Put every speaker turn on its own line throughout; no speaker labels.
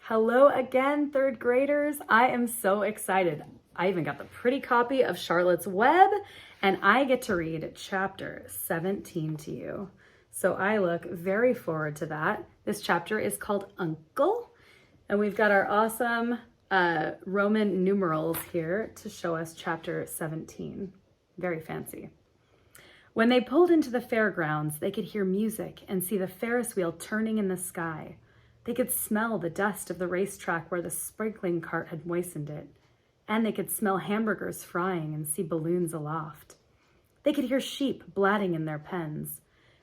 Hello again, third graders. I am so excited. I even got the pretty copy of Charlotte's Web, and I get to read chapter 17 to you. So I look very forward to that. This chapter is called Uncle, and we've got our awesome Roman numerals here to show us chapter 17. Very fancy. When they pulled into the fairgrounds, they could hear music and see the Ferris wheel turning in the sky. They could smell the dust of the racetrack where the sprinkling cart had moistened it. And they could smell hamburgers frying and see balloons aloft. They could hear sheep blatting in their pens.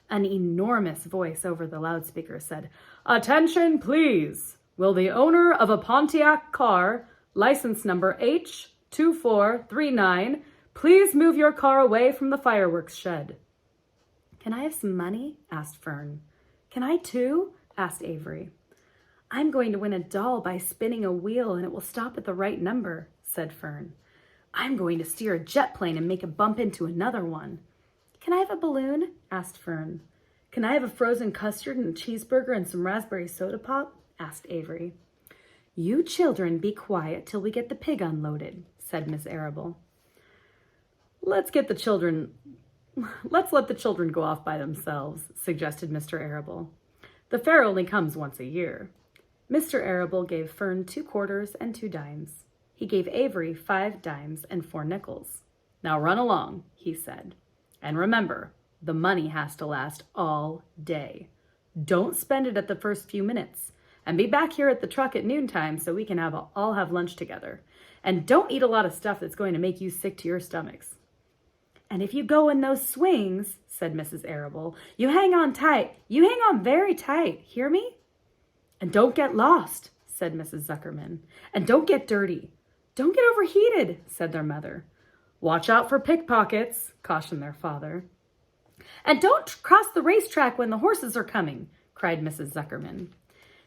An enormous voice over the loudspeaker said, "Attention, please! Will the owner of a Pontiac car, license number H2439, please move your car away from the fireworks shed?" "Can I have some money?" asked Fern. "Can I too?" asked Avery. "I'm going to win a doll by spinning a wheel and it will stop at the right number," said Fern. "I'm going to steer a jet plane and make it bump into another one." "Can I have a balloon?" asked Fern. "Can I have a frozen custard and a cheeseburger and some raspberry soda pop?" asked Avery. "You children be quiet till we get the pig unloaded," said Miss Arable. Let's let the children go off by themselves," suggested Mr. Arable. "The fair only comes once a year." Mr. Arable gave Fern 2 quarters and 2 dimes. He gave Avery 5 dimes and 4 nickels. "Now run along," he said. "And remember, the money has to last all day. Don't spend it at the first few minutes. And be back here at the truck at noontime so we can all have lunch together. And don't eat a lot of stuff that's going to make you sick to your stomachs." "And if you go in those swings," said Mrs. Arable, "you hang on tight. You hang on very tight. Hear me?" "And don't get lost," said Mrs. Zuckerman. "And don't get dirty." "Don't get overheated," said their mother. "Watch out for pickpockets," cautioned their father. "And don't cross the racetrack when the horses are coming," cried Mrs. Zuckerman.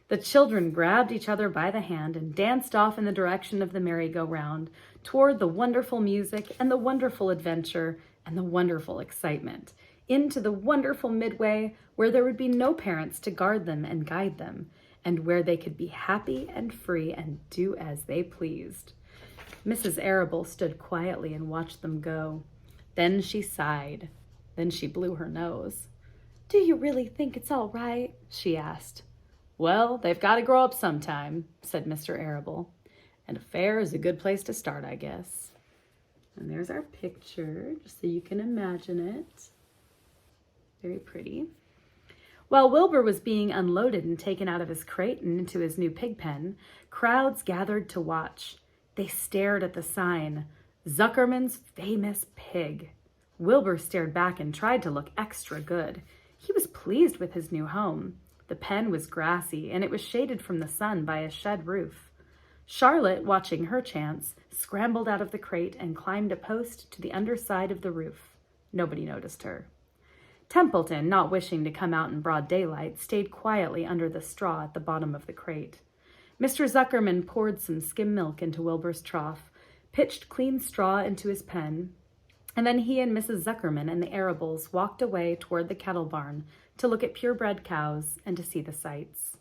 The children grabbed each other by the hand and danced off in the direction of the merry-go-round, toward the wonderful music and the wonderful adventure and the wonderful excitement, into the wonderful midway where there would be no parents to guard them and guide them, and where they could be happy and free and do as they pleased. Mrs. Arable stood quietly and watched them go. Then she sighed. Then she blew her nose. "Do you really think it's all right?" she asked. "Well, they've got to grow up sometime," said Mr. Arable. "And a fair is a good place to start, I guess." And there's our picture, just so you can imagine it. Very pretty. While Wilbur was being unloaded and taken out of his crate and into his new pig pen, crowds gathered to watch. They stared at the sign, "Zuckerman's Famous Pig." Wilbur stared back and tried to look extra good. He was pleased with his new home. The pen was grassy, and it was shaded from the sun by a shed roof. Charlotte, watching her chance, scrambled out of the crate and climbed a post to the underside of the roof. Nobody noticed her. Templeton, not wishing to come out in broad daylight, stayed quietly under the straw at the bottom of the crate. Mr. Zuckerman poured some skim milk into Wilbur's trough, pitched clean straw into his pen, and then he and Mrs. Zuckerman and the Arables walked away toward the cattle barn to look at purebred cows and to see the sights.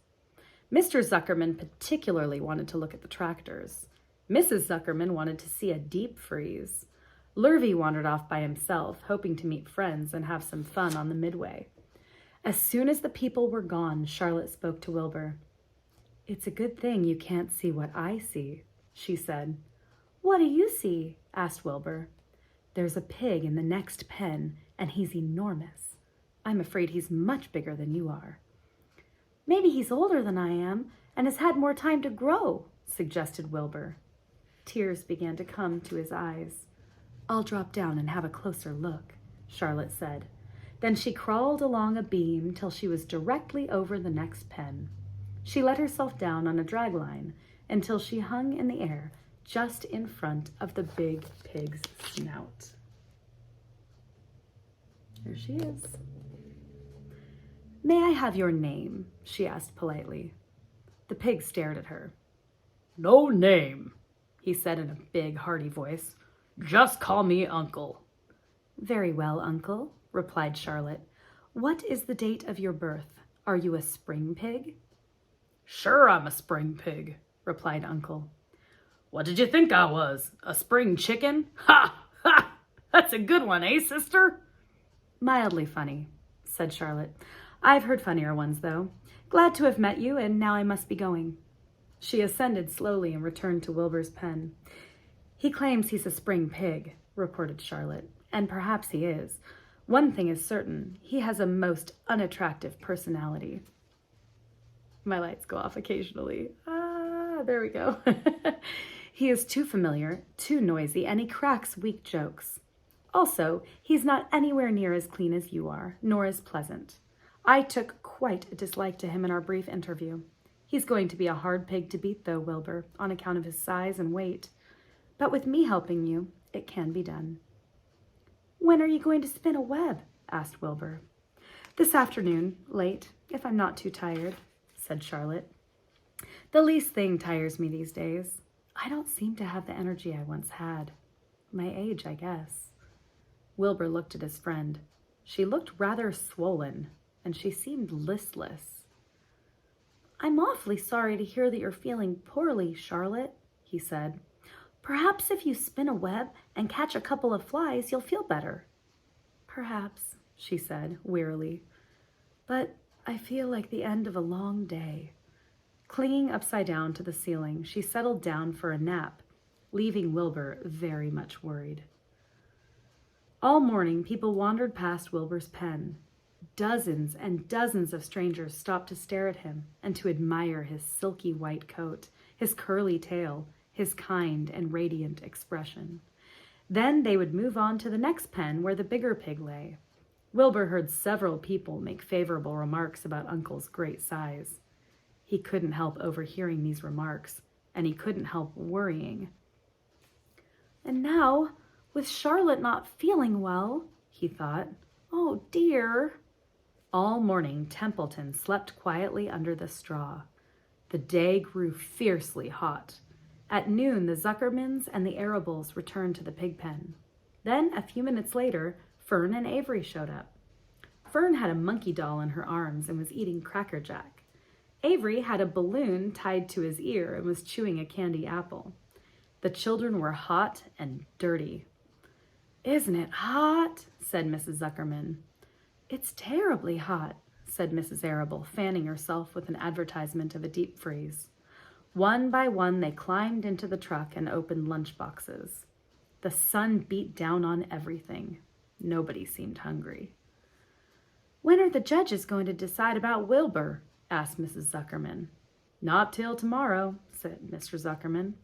Mr. Zuckerman particularly wanted to look at the tractors. Mrs. Zuckerman wanted to see a deep freeze. Lurvy wandered off by himself, hoping to meet friends and have some fun on the midway. As soon as the people were gone, Charlotte spoke to Wilbur. "It's a good thing you can't see what I see," she said. "What do you see?" asked Wilbur. "There's a pig in the next pen, and he's enormous. I'm afraid he's much bigger than you are." "Maybe he's older than I am and has had more time to grow," suggested Wilbur. Tears began to come to his eyes. "I'll drop down and have a closer look," Charlotte said. Then she crawled along a beam till she was directly over the next pen. She let herself down on a drag line until she hung in the air just in front of the big pig's snout. There she is. "May I have your name?" she asked politely. The pig stared at her. "No name," he said in a big, hearty voice. "Just call me Uncle." "Very well, Uncle," replied Charlotte. "What is the date of your birth? Are you a spring pig?" Sure, I'm a spring pig, replied Uncle. What did you think I was? A spring chicken? Ha! Ha! That's a good one, eh, sister? Mildly funny, said Charlotte. I've heard funnier ones, though. Glad to have met you, and now I must be going. She ascended slowly and returned to Wilbur's pen. He claims he's a spring pig, reported Charlotte, and perhaps he is. One thing is certain, he has a most unattractive personality. My lights go off occasionally. There we go. He is too familiar, too noisy, and he cracks weak jokes. Also, he's not anywhere near as clean as you are, nor as pleasant. I took quite a dislike to him in our brief interview. He's going to be a hard pig to beat, though, Wilbur, on account of his size and weight. But with me helping you, it can be done. When are you going to spin a web? Asked Wilbur. This afternoon, late, if I'm not too tired, said Charlotte. The least thing tires me these days. I don't seem to have the energy I once had. My age, I guess. Wilbur looked at his friend. She looked rather swollen, and she seemed listless. I'm awfully sorry to hear that you're feeling poorly, Charlotte, he said. Perhaps if you spin a web and catch a couple of flies, you'll feel better. Perhaps, she said wearily. But I feel like the end of a long day. Clinging upside down to the ceiling, she settled down for a nap, leaving Wilbur very much worried. All morning, people wandered past Wilbur's pen. Dozens and dozens of strangers stopped to stare at him and to admire his silky white coat, his curly tail, his kind and radiant expression. Then they would move on to the next pen where the bigger pig lay. Wilbur heard several people make favorable remarks about Uncle's great size. He couldn't help overhearing these remarks, and he couldn't help worrying. And now, with Charlotte not feeling well, he thought, oh dear. All morning, Templeton slept quietly under the straw. The day grew fiercely hot. At noon, the Zuckermans and the Arables returned to the pig pen. Then, a few minutes later, Fern and Avery showed up. Fern had a monkey doll in her arms and was eating Cracker Jack. Avery had a balloon tied to his ear and was chewing a candy apple. The children were hot and dirty. Isn't it hot? Said Mrs. Zuckerman. It's terribly hot, said Mrs. Arable, fanning herself with an advertisement of a deep freeze. One by one, they climbed into the truck and opened lunch boxes. The sun beat down on everything. Nobody seemed hungry. When are the judges going to decide about Wilbur? Asked Mrs. Zuckerman. Not till tomorrow, said Mr. Zuckerman.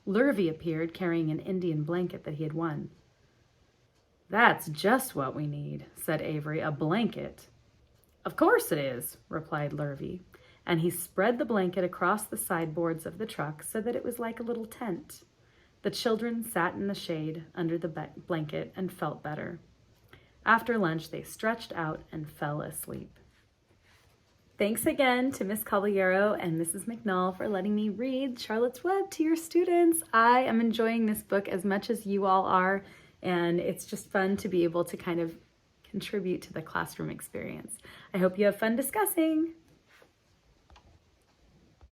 Lurvy appeared carrying an Indian blanket that he had won. That's just what we need, said Avery, a blanket. Of course it is, replied Lurvy, and he spread the blanket across the sideboards of the truck so that it was like a little tent. The children sat in the shade under the blanket and felt better. After lunch, they stretched out and fell asleep. Thanks again to Miss Caballero and Mrs. McNall for letting me read Charlotte's Web to your students. I am enjoying this book as much as you all are, and it's just fun to be able to kind of contribute to the classroom experience. I hope you have fun discussing.